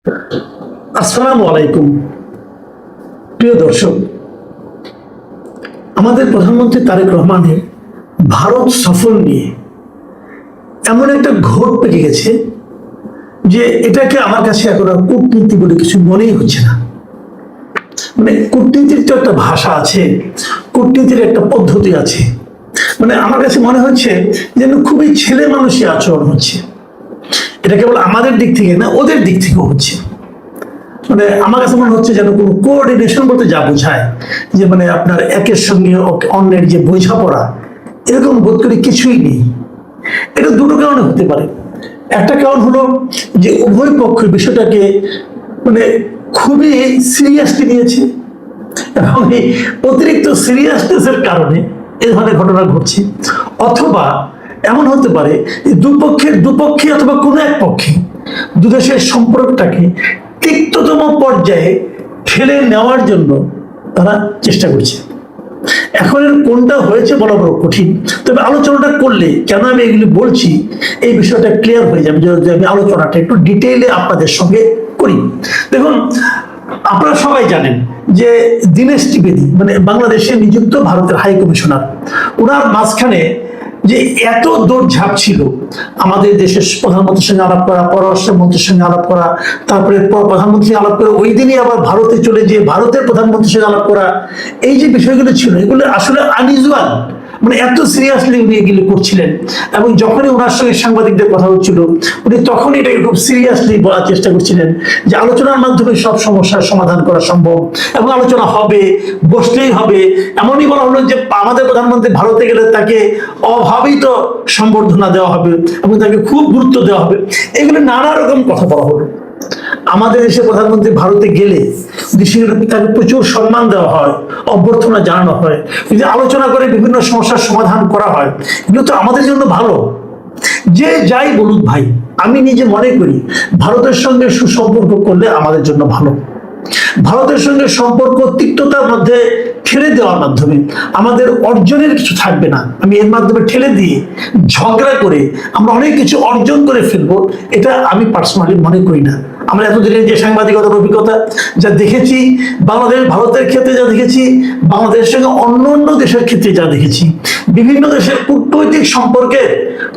আসসালামু আলাইকুম। প্রিয় দর্শক, আমাদের প্রধানমন্ত্রী তারেক রহমানের ভারত সফর নিয়ে এমন একটা ঘোর পেকে গেছে যে এটাকে আমার কাছে এখন আর কূটনীতি বলে কিছু মনেই হচ্ছে না। মানে কূটনীতির তো একটা ভাষা আছে, কূটনীতির একটা পদ্ধতি আছে। মানে আমার কাছে মনে হচ্ছে যেন খুবই ছেলে মানুষই আচরণ হচ্ছে। এটা কেবল আমাদের দিক থেকে না, ওদের দিক থেকেও হচ্ছে। মানে আমার কাছে মনে হচ্ছে যেন কোনো কোঅর্ডিনেশন বলতে যা বোঝায় যে মানে আপনার একের সঙ্গে অন্যের যে বোঝাপড়া, এরকম বোধ করি কিছুই নেই। এটা দুটো কারণে হতে পারে। একটা কারণ হলো যে উভয় পক্ষ বিষয়টাকে মানে খুবই সিরিয়াসলি নিয়েছে এবং এই অতিরিক্ত সিরিয়াসনেসের কারণে এ ধরনের ঘটনা ঘটছে। অথবা এমন হতে পারে দুপক্ষে অথবা কোনো এক পক্ষে দুদেশের সম্পর্কটাকে তিক্ততম পর্যায়ে ঠেলে নেওয়ার জন্য তারা চেষ্টা করছে। এখন এর কোনটা হয়েছে বলা বড় কঠিন, তবে আলোচনাটা করলে কেন আমি এগুলি বলছি এই বিষয়টা ক্লিয়ার হয়ে যাবে যদি আমি আলোচনাটা একটু ডিটেইলে আপনাদের সঙ্গে করি। দেখুন, আপনারা সবাই জানেন যে দীনেশ ত্রিবেদী মানে বাংলাদেশে নিযুক্ত ভারতের হাই কমিশনার, ওনার মাঝখানে যে এত দৌড়ঝাঁপ ছিল আমাদের দেশের প্রধানমন্ত্রীর সঙ্গে আলাপ করা, পররাষ্ট্রমন্ত্রীর সঙ্গে আলাপ করা, তারপরে প্রধানমন্ত্রী আলাপ করে ওই দিনই আবার ভারতে চলে যেয়ে ভারতের প্রধানমন্ত্রীর সঙ্গে আলাপ করা, এই যে বিষয়গুলো ছিল এগুলো আসলে আনইউজুয়াল। মানে এত সিরিয়াসলি উনি এগুলো করছিলেন এবং যখনই ওনার সঙ্গে সাংবাদিকদের কথা হচ্ছিল উনি তখনই এটাকে খুব সিরিয়াসলি বলার চেষ্টা করছিলেন যে আলোচনার মাধ্যমে সব সমস্যার সমাধান করা সম্ভব এবং আলোচনা হবে, বসলেই হবে। এমনই বলা হলো যে আমাদের প্রধানমন্ত্রী ভারতে গেলে তাকে অভাবিত সম্বর্ধনা দেওয়া হবে এবং তাকে খুব গুরুত্ব দেওয়া হবে। এগুলো নানা রকম কথা বলা হলো। আমাদের দেশের প্রধানমন্ত্রী ভারতে গেলে তাকে প্রচুর সম্মান দেওয়া হয়, অভ্যর্থনা জানানো হয়, যদি আলোচনা করে বিভিন্ন সমস্যার সমাধান করা হয়, এগুলো তো আমাদের জন্য ভালো। যে যাই বলুক ভাই, আমি নিজে মনে করি ভারতের সঙ্গে সুসম্পর্ক করলে আমাদের জন্য ভালো। ভারতের সঙ্গে সম্পর্ক তিক্ততার মধ্যে ঠেলে দেওয়ার মাধ্যমে আমাদের অর্জনের কিছু থাকবে না। আমি এর মাধ্যমে ঠেলে দিয়ে ঝগড়া করে আমরা অনেক কিছু অর্জন করে ফেলবো, এটা আমি পার্সোনালি মনে করি না। আমরা এতদিনের যে সাংবাদিকতার অভিজ্ঞতা যা দেখেছি, ভারতের ক্ষেত্রে যা দেখেছি, বাংলাদেশের সঙ্গে অন্য অন্য দেশের ক্ষেত্রে যা দেখেছি, বিভিন্ন দেশের কূটনৈতিক সম্পর্কের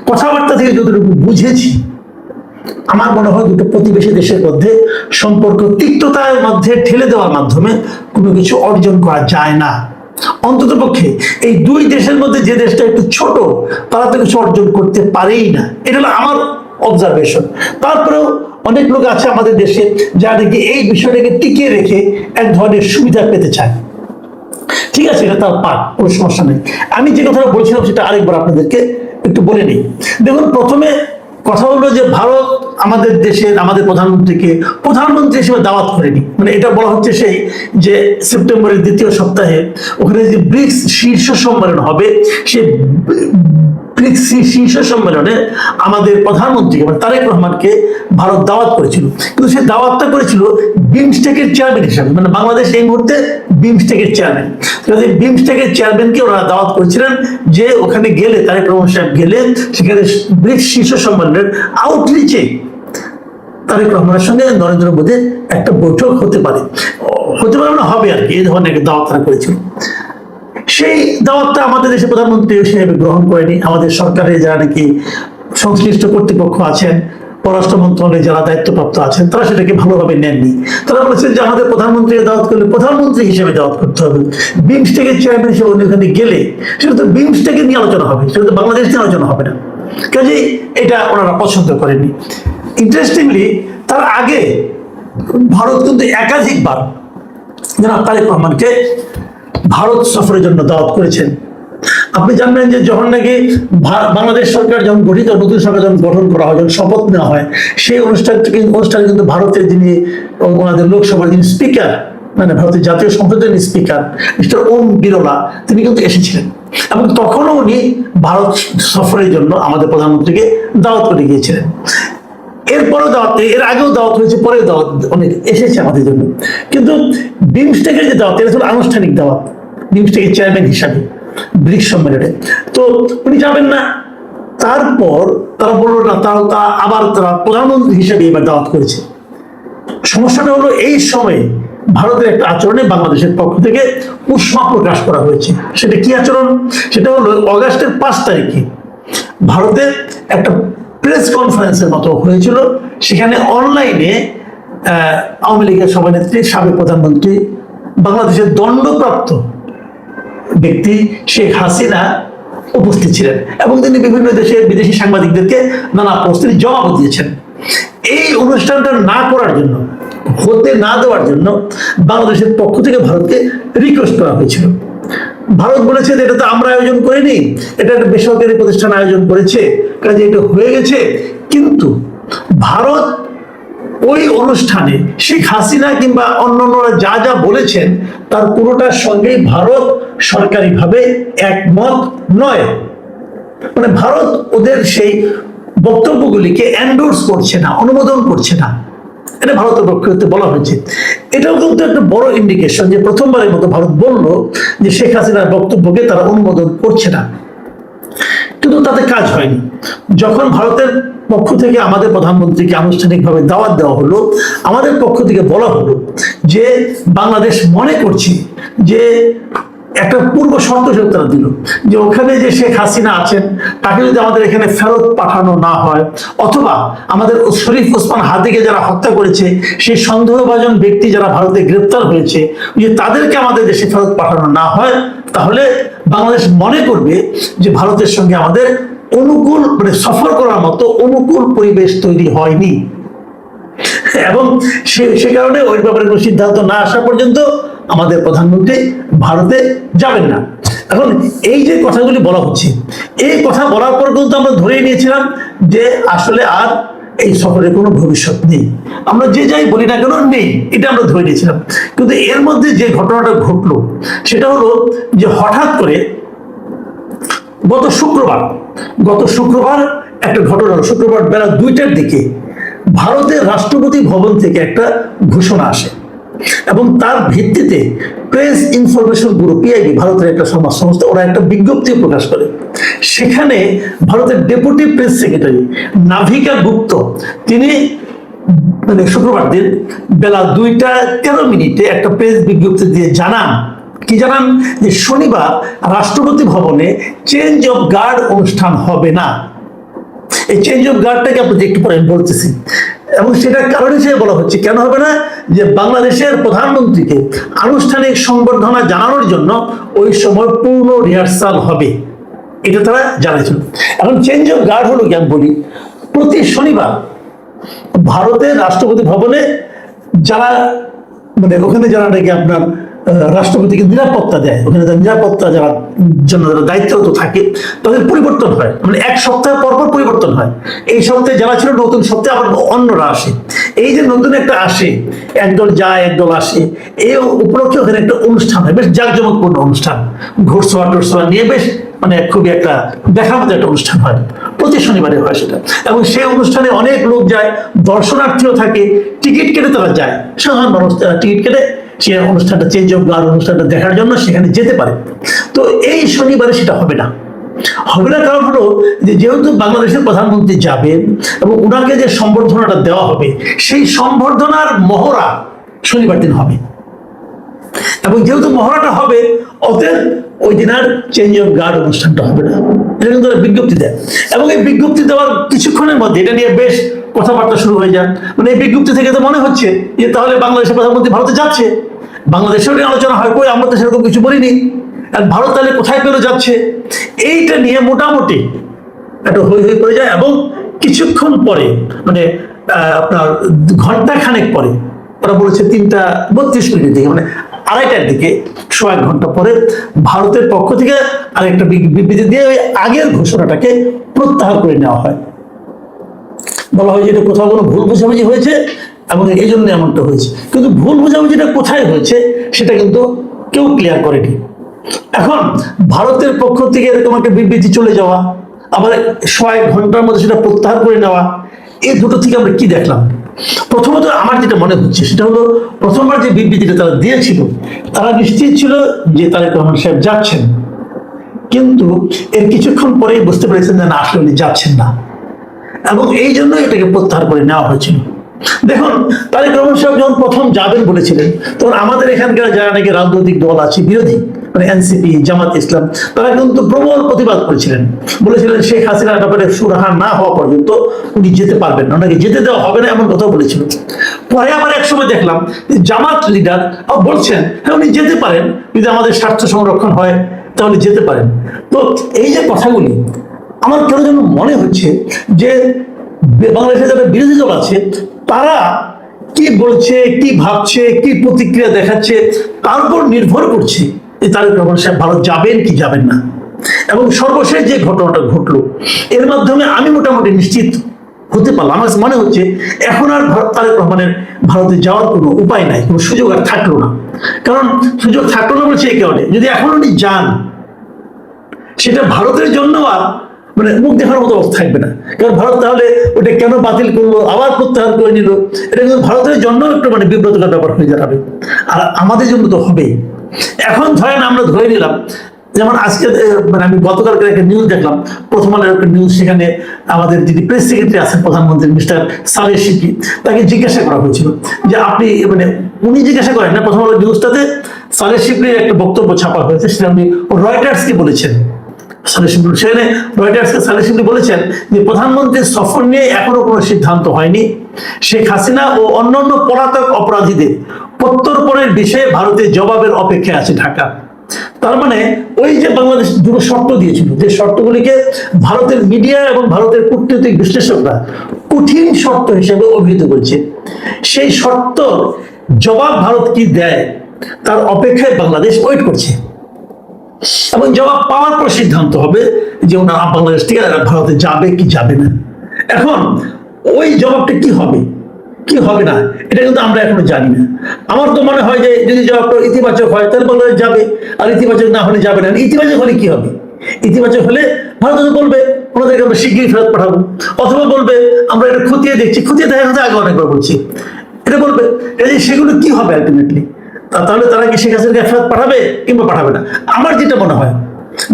কথাবার্তা থেকে যতটুকু বুঝেছি, আমার মনে হয় দুটো প্রতিবেশী দেশের মধ্যে সম্পর্ক তিক্ততার মধ্যে ঠেলে দেওয়ার মাধ্যমে কোনো কিছু অর্জন করা যায় না। অন্তত পক্ষে এই দুই দেশের মধ্যে যে দেশটা একটু ছোট, তারা তো কিছু অর্জন করতে পারেই না। এটা হলো আমার অবজারভেশন। তারপরেও অনেক লোক আছে আমাদের দেশে যারা নাকি এই বিষয়টাকে টিকিয়ে রেখে এক ধরনের সুবিধা পেতে চায়। ঠিক আছে, এটা তার পাঠ, কোনো সমস্যা নেই। আমি যে কথাটা বলছিলাম সেটা আরেকবার আপনাদেরকে একটু বলে নিই। দেখুন, প্রথমে কথা হলো যে ভারত আমাদের দেশের আমাদের প্রধানমন্ত্রী হিসেবে দাওয়াত করেনি। মানে এটা বলা হচ্ছে সেই যে সেপ্টেম্বরের দ্বিতীয় সপ্তাহে ওখানে যে ব্রিক্স শীর্ষ সম্মেলন হবে, সে ব্রিক্স শীর্ষ সম্মেলনে আমাদের প্রধানমন্ত্রী তারেক রহমানকে ভারত দাওয়াত করেছিল। কিন্তু সে দাওয়াতটা করেছিল বিমস্টেকের চেয়ারম্যান হিসাবে। মানে বাংলাদেশ এই মুহূর্তে বিমস্টেকের চেয়ারম্যান, বিমস্টেকের চেয়ারম্যানকে ওরা দাওয়াত করেছিলেন যে ওখানে গেলে তারেক রহমান সাহেব গেলে সেখানে ব্রিক্স শীর্ষ সম্মেলনের আউটরিচে তারেক রহমানের সঙ্গে নরেন্দ্র মোদীর একটা বৈঠক হতে পারে না, হবে আর কি, এই ধরনের একটা দাওয়াত তারা করেছিল। সেই দাওয়াতটা আমাদের দেশের প্রধানমন্ত্রী হিসেবে গ্রহণ করেনি। আমাদের সরকারের যারা নাকি সংশ্লিষ্ট কর্তৃপক্ষ আছেন, পররাষ্ট্র মন্ত্রণালয়ে যারা দায়িত্বপ্রাপ্ত আছেন, তারা সেটাকে ভালোভাবে নেননি। তারা বলেছেন যে আমাদের প্রধানমন্ত্রী দাওয়াত করলে প্রধানমন্ত্রী হিসেবে দাওয়াত করতে হবে। বিমস্টেকের চেয়ারম্যান হিসেবে উনি ওখানে গেলে সেটা তো বিমস্টেকের নিয়ে আলোচনা হবে, সেটা তো বাংলাদেশ নিয়ে আলোচনা হবে না। কাজেই এটা ওনারা পছন্দ করেননি। ইন্টারেস্টিংলি তার আগে ভারত কিন্তু একাধিকবার জনাব তারেক রহমানকে ভারত সফরের জন্য দাওয়াত করেছেন। আপনি জানবেন যে যখন নাকি বাংলাদেশ সরকার যখন নতুন সরকার যখন গঠন করা হয়, যখন শপথ নেওয়া হয়, সেই অনুষ্ঠানে কিন্তু ভারতের যিনি ওনাদের লোকসভার যিনি স্পিকার, মানে ভারতের জাতীয় সংসদের স্পিকার মিস্টার ওম বিরলা, তিনি কিন্তু এসেছিলেন এবং তখনও উনি ভারত সফরের জন্য আমাদের প্রধানমন্ত্রীকে দাওয়াত করে গিয়েছিলেন। এরপরেও দাওয়াত, এর আগেও দাওয়াত হয়েছে, পরেও দাওয়াত অনেক এসেছে আমাদের জন্য। কিন্তু বিমস্টেকের যে দাওয়াত, এটা ছিল আনুষ্ঠানিক দাওয়াত বিমস্টেকের চেয়ারম্যান হিসাবে ব্রিক্স সম্মেলনে, তো উনি যাবেন না। তারপর তারা বললো না, তারা আবার তারা প্রধানমন্ত্রী হিসেবে এবার দাওয়াত করেছে। সমস্যাটা হলো এই সময়ে ভারতের একটা আচরণে বাংলাদেশের পক্ষ থেকে উষ্মা প্রকাশ করা হয়েছে। সেটা কি আচরণ? সেটা হলো অগাস্টের 5 তারিখে ভারতে একটা প্রেস কনফারেন্সের মতো হয়েছিল। সেখানে অনলাইনে আওয়ামী লীগের সভানেত্রী, সাবেক প্রধানমন্ত্রী, বাংলাদেশের দণ্ডপ্রাপ্ত ব্যক্তি শেখ হাসিনা উপস্থিত ছিলেন এবং তিনি বিভিন্ন দেশের বিদেশি সাংবাদিকদেরকে নানা প্রশ্নের জবাব দিয়েছেন। এই অনুষ্ঠানটা না করার জন্য, হতে না দেওয়ার জন্য বাংলাদেশের পক্ষ থেকে ভারতকে রিকোয়েস্ট করা হয়েছিল। ভারত বলেছে যে এটা তো আমরা আয়োজন করিনি, এটা একটা বেসরকারি প্রতিষ্ঠান আয়োজন করেছে, কাজে এটা হয়ে গেছে। কিন্তু ভারত ওই অনুষ্ঠানে শেখ হাসিনা কিংবা অন্যান্যরা যা যা বলেছেন তার পুরোটার সঙ্গেই ভারত সরকারিভাবে একমত নয়। মানে ভারত ওদের সেই বক্তব্যগুলিকে এন্ডোর্স করছে না, অনুমোদন করছে না। এটা ভারতের পক্ষ থেকে বলা হয়েছে। এটাও কিন্তু একটা বড় ইন্ডিকেশন যে প্রথমবারের মতো ভারত বলল যে শেখ হাসিনার বক্তব্যকে তারা অনুমোদন করছে না। কিন্তু তাতে কাজ হয়নি। যখন ভারতের পক্ষ থেকে আমাদের প্রধানমন্ত্রীকে আনুষ্ঠানিকভাবে দাওয়াত দেওয়া হলো, আমাদের পক্ষ থেকে বলা হলো যে বাংলাদেশ মনে করছি যে একটা পূর্ব শর্ত তারা দিল যে ওখানে যে শেখ হাসিনা আছেন তাকে যদি আমাদের এখানে ফেরত পাঠানো না হয়, অথবা আমাদের শরীফ ওসমান হাদিকে যারা হত্যা করেছে সেই সন্দেহভাজন ব্যক্তি যারা ভারতে গ্রেপ্তার হয়েছে, যে তাদেরকে আমাদের দেশে ফেরত পাঠানো না হয়, তাহলে বাংলাদেশ মনে করবে যে ভারতের সঙ্গে আমাদের অনুকূল, মানে সফর করার মতো অনুকূল পরিবেশ তৈরি হয়নি। এবং সে কারণে ওই ব্যাপারে কোনো সিদ্ধান্ত না আসা পর্যন্ত আমাদের প্রধানমন্ত্রী ভারতে যাবেন না। এখন এই যে কথাগুলি বলা হচ্ছে, এই কথা বলার পর কিন্তু আমরা ধরেই নিয়েছিলাম যে আসলে আর এই সফরের কোনো ভবিষ্যৎ নেই। আমরা যে যাই বলি না কেন নেই, এটা আমরা ধরে নিয়েছিলাম। কিন্তু এর মধ্যে যে ঘটনাটা ঘটলো সেটা হলো যে হঠাৎ করে গত শুক্রবার একটা ঘটনা হলো। শুক্রবার বেলা 2টার দিকে ভারতের রাষ্ট্রপতি ভবন থেকে একটা ঘোষণা আসে এবং তার ভিত্তিতে প্রেস ইনফরমেশন ব্যুরো, পিআইবি, ভারতের একটা সমাজ সংস্থা, ওরা একটা বিজ্ঞপ্তি প্রকাশ করে। সেখানে ভারতের ডেপুটি প্রেস সেক্রেটারি নাভিকা গুপ্ত তিনি মানে শুক্রবার দিন বেলা 2টা 13 একটা প্রেস বিজ্ঞপ্তি দিয়ে জানান যে শনিবার রাষ্ট্রপতি ভবনে চেঞ্জ অফ গার্ড অনুষ্ঠান হবে না। এই চেঞ্জ অফ গার্ডটাকে আপনি একটু পরে বলতেছি, এবং সেটার কারণ হিসেবে বলা হচ্ছে কেন হবে না, যে বাংলাদেশের প্রধানমন্ত্রীকে আনুষ্ঠানিক সংবর্ধনা জানানোর জন্য ওই সময় পূর্ণ রিহার্সাল হবে, এটা তারা জানাইছিল। এখন চেঞ্জ অফ গার্ড হলো কি আমি বলি, প্রতি শনিবার ভারতের রাষ্ট্রপতি ভবনে যারা মানে ওখানে যারা নাকি আপনার রাষ্ট্রপতিকে নিরাপত্তা দেয়, ওখানে নিরাপত্তা যারা জন্য যারা দায়িত্বরত থাকে তাদের পরিবর্তন হয়, মানে এক সপ্তাহ পর পর পরিবর্তন হয়। এই সপ্তাহে যারা ছিল নতুন সপ্তাহে আবার অন্যরা আসে। এই যে নতুন একটা আসে, একদল যায় একদল আসে, এই উপলক্ষে ওখানে একটা অনুষ্ঠান হয়, বেশ জাঁকজমকপূর্ণ অনুষ্ঠান, ঘোড়সওয়া টোড়সওয়া নিয়ে বেশ মানে খুবই একটা দেখার মতো একটা অনুষ্ঠান হয়, প্রতি শনিবারে হয় সেটা। এবং সেই অনুষ্ঠানে অনেক লোক যায়, দর্শনার্থীও থাকে, টিকিট কেটে তারা যায়, সাধারণ মানুষ টিকিট কেটে সে অনুষ্ঠানটা, চেঞ্জ অফ গার্ড অনুষ্ঠানটা দেখার জন্য সেখানে যেতে পারে। তো এই শনিবারে সেটা হবে না। কারণ হলো যে যেহেতু বাংলাদেশের প্রধানমন্ত্রী যাবেন এবং ওনাকে যে সম্বর্ধনাটা দেওয়া হবে সেই সম্বর্ধনার মহড়া শনিবার দিন হবে, এবং যেহেতু মহড়াটা হবে অতএব ওই দিন আর চেঞ্জ অফ গার্ড অনুষ্ঠানটা হবে না। এটা কিন্তু বিজ্ঞপ্তি দেয়, এবং এই বিজ্ঞপ্তি দেওয়ার কিছুক্ষণের মধ্যে এটা নিয়ে বেশ কথাবার্তা শুরু হয়ে যান। মানে এই বিজ্ঞপ্তি থেকে তো মনে হচ্ছে যে তাহলে বাংলাদেশের প্রধানমন্ত্রী ভারতে যাচ্ছে, বাংলাদেশেও আলোচনা হয়, কই আমরা তো সেরকম কিছু বলিনি, আর ভারত তাহলে কোথায় পেলে যাচ্ছে, এইটা নিয়ে মোটামুটি একটা হই হই করে যায়। এবং কিছুক্ষণ পরে মানে আপনার ঘন্টা খানেক পরে, ওরা বলেছে 3টা 32 দিকে, মানে 2:30টার দিকে, 1 ঘন্টা পরে ভারতের পক্ষ থেকে আরেকটা বিবৃতি দিয়ে ওই আগের ঘোষণাটাকে প্রত্যাহার করে নেওয়া হয়। বলা হয় যে এটা কোথাও কোনো ভুল বোঝাবুঝি হয়েছে এবং এই জন্য এমনটা হয়েছে। কিন্তু ভুল বোঝাবুঝিটা কোথায় হয়েছে সেটা কিন্তু কেউ ক্লিয়ার করেনি। এখন ভারতের পক্ষ থেকে এরকম একটা বিবৃতি চলে যাওয়া, আবার 1 ঘন্টার মধ্যে সেটা প্রত্যাহার করে নেওয়া, এই দুটো থেকে আমরা কি দেখলাম? প্রথমত আমার যেটা মনে হচ্ছে সেটা হলো, প্রথমবার যে বিবৃতিটা তারা দিয়েছিল তারা নিশ্চিত ছিল যে তারেক রহমান সাহেব যাচ্ছেন, কিন্তু এর কিছুক্ষণ পরেই বুঝতে পেরেছেন যে না, আসলে উনি যাচ্ছেন না, এবং এই জন্য এটাকে প্রত্যাহার করে নেওয়া হয়েছিল। দেখুন, তারেক রহমান সাহেব যখন প্রথম যাবেন বলেছিলেন, তখন আমাদের এখানকার যারা নাকি রাজনৈতিক দল আছে বিরোধী, মানে এনসিপি, জামাত ইসলাম, তারা কিন্তু প্রবল প্রতিবাদ করেছিলেন। বলেছিলেন শেখ হাসিনার ব্যাপারে সুরাহা না হওয়া পর্যন্ত উনি যেতে পারবেন না, ওনাকে যেতে দেওয়া হবে না, এমন কথা বলেছিল। পরে আবার এক সময় দেখলাম জামাত লিডার বলছেন হ্যাঁ উনি যেতে পারেন, যদি আমাদের স্বার্থ সংরক্ষণ হয় তাহলে যেতে পারেন। তো এই যে কথাগুলি, আমার কেন যেন মনে হচ্ছে যে বাংলাদেশে যারা বিরোধী দল আছে তারা কি বলছে, কি ভাবছে, কি প্রতিক্রিয়া দেখাচ্ছে, তার উপর নির্ভর করছে যে তারেক রহমান সাহেব ভারত যাবেন কি যাবেন না। এবং সর্বশেষ যে ঘটনাটা ঘটলো, এর মাধ্যমে আমি মোটামুটি নিশ্চিত হতে পারলাম। আমার মনে হচ্ছে এখন আর তারেক রহমানের ভারতে যাওয়ার কোনো উপায় নাই, কোনো সুযোগ আর থাকলো না। কারণ সুযোগ থাকলো না বলছে এই কারণে, যদি এখন উনি যান সেটা ভারতের জন্য আর মানে মুখ দেখার মতো অবস্থা থাকবে না। কারণ ভারত তাহলে ওটা কেন বাতিল করলো, আবার প্রত্যাহার করে নিল, এটা কিন্তু ভারতের জন্য একটু মানে বিব্রতকর ব্যাপার হয়ে দাঁড়াবে, আর আমাদের জন্য তো হবেই। এখন ধরেন আমরা ধরে নিলাম, যেমন আজকে মানে আমি গতকালকে একটা নিউজ দেখলাম, প্রথম আলোর একটা নিউজ, সেখানে আমাদের যিনি প্রেস সেক্রেটারি আছেন প্রধানমন্ত্রী মিস্টার সালেহ শিবলি, তাকে জিজ্ঞাসা করা হয়েছিল যে আপনি মানে উনি জিজ্ঞাসা করেন না, প্রথম আলো নিউজটাতে সালেহ শিবলির একটা বক্তব্য ছাপা হয়েছে, সেটা আপনি রয়টার্সকে বলেছেন। সেখানে রয়টার্সকে সালেহ শিবলি বলেছেন যে প্রধানমন্ত্রীর সফর নিয়ে এখনো কোনো সিদ্ধান্ত হয়নি, শেখ হাসিনা ও অন্যান্য পলাতক অপরাধীদের প্রত্যর্পণের বিষয়ে ভারতের জবাবের অপেক্ষায় আছে ঢাকা। তার মানে ওই যে বাংলাদেশ দুটো শর্ত দিয়েছিল, যে শর্তগুলিকে ভারতের মিডিয়া এবং ভারতের কূটনৈতিক বিশ্লেষকরা কঠিন শর্ত হিসেবে অভিহিত করেছে, সেই শর্ত জবাব ভারত কি দেয় তার অপেক্ষায় বাংলাদেশ ওয়েট করছে। এবং জবাব পাওয়ার পর সিদ্ধান্ত হবে যে ওনারা বাংলাদেশ থেকে ভারতে যাবে কি যাবে না। এখন ওই জবাবটা কি হবে কি হবে না এটা কিন্তু আমরা এখনো জানি না। আমার তো মনে হয় যে যদি জবাবটা ইতিবাচক হয় তাহলে বাংলাদেশ যাবে, আর ইতিবাচক না হলে যাবে না। ইতিবাচক হলে কি হবে? ইতিবাচক হলে ভারত বলবে ওনাদেরকে আমরা শিগগিরই ফেরত পাঠাবো, অথবা বলবে আমরা এটা খতিয়ে দেখছি, খতিয়ে দেখা কথা আগে অনেকবার বলছি, এটা বলবে। সেগুলো কি হবে আলটিমেটলি? তাহলে তারা কি শেখ হাসিনাকে ফেরত পাঠাবে কিংবা পাঠাবে না? আমার যেটা মনে হয়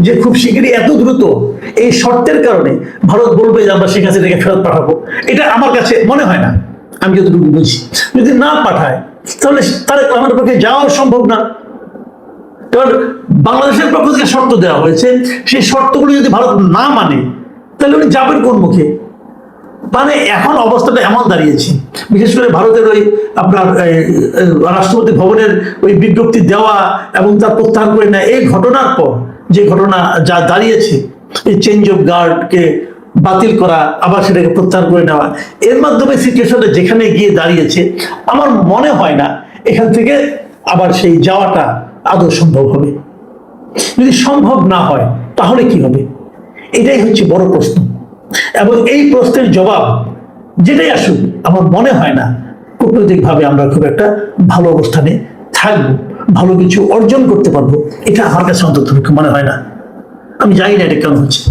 যে খুব শিগগিরই এত দ্রুত এই শর্তের কারণে ভারত বলবে যে আমরা শেখ হাসিনাকে ফেরত পাঠাবো, এটা আমার কাছে মনে হয় না। আমি যতটুকু বুঝি, যদি না পাঠায় তাহলে তারেক রহমানের পক্ষে যাওয়া সম্ভব না। কারণ বাংলাদেশের পক্ষ থেকে শর্ত দেওয়া হয়েছে, সেই শর্তগুলো যদি ভারত না মানে তাহলে উনি যাবেন কোন মুখে? মানে এখন অবস্থাটা এমন দাঁড়িয়েছে, বিশেষ করে ভারতের ওই আপনার রাষ্ট্রপতি ভবনের ওই বিজ্ঞপ্তি দেওয়া এবং তার প্রত্যাহার করে নেয়, এই ঘটনার পর যে ঘটনা যা দাঁড়িয়েছে, এই চেঞ্জ অফ গার্ডকে বাতিল করা আবার সেটাকে প্রত্যাহার করে নেওয়া, এর মাধ্যমে সিচুয়েশনটা যেখানে গিয়ে দাঁড়িয়েছে, আমার মনে হয় না এখান থেকে আবার সেই যাওয়াটা আদৌ সম্ভব হবে। যদি সম্ভব না হয় তাহলে কি হবে? এটাই হচ্ছে বড় প্রশ্ন। এবং এই প্রশ্নের জবাব যেটাই আসুক, আমার মনে হয় না কূটনৈতিকভাবে আমরা খুব একটা ভালো অবস্থানে থাকবো, ভালো কিছু অর্জন করতে পারবো, এটা আমার কাছে অন্তত মনে হয় না। আমি জানি না এটা কেন হচ্ছে।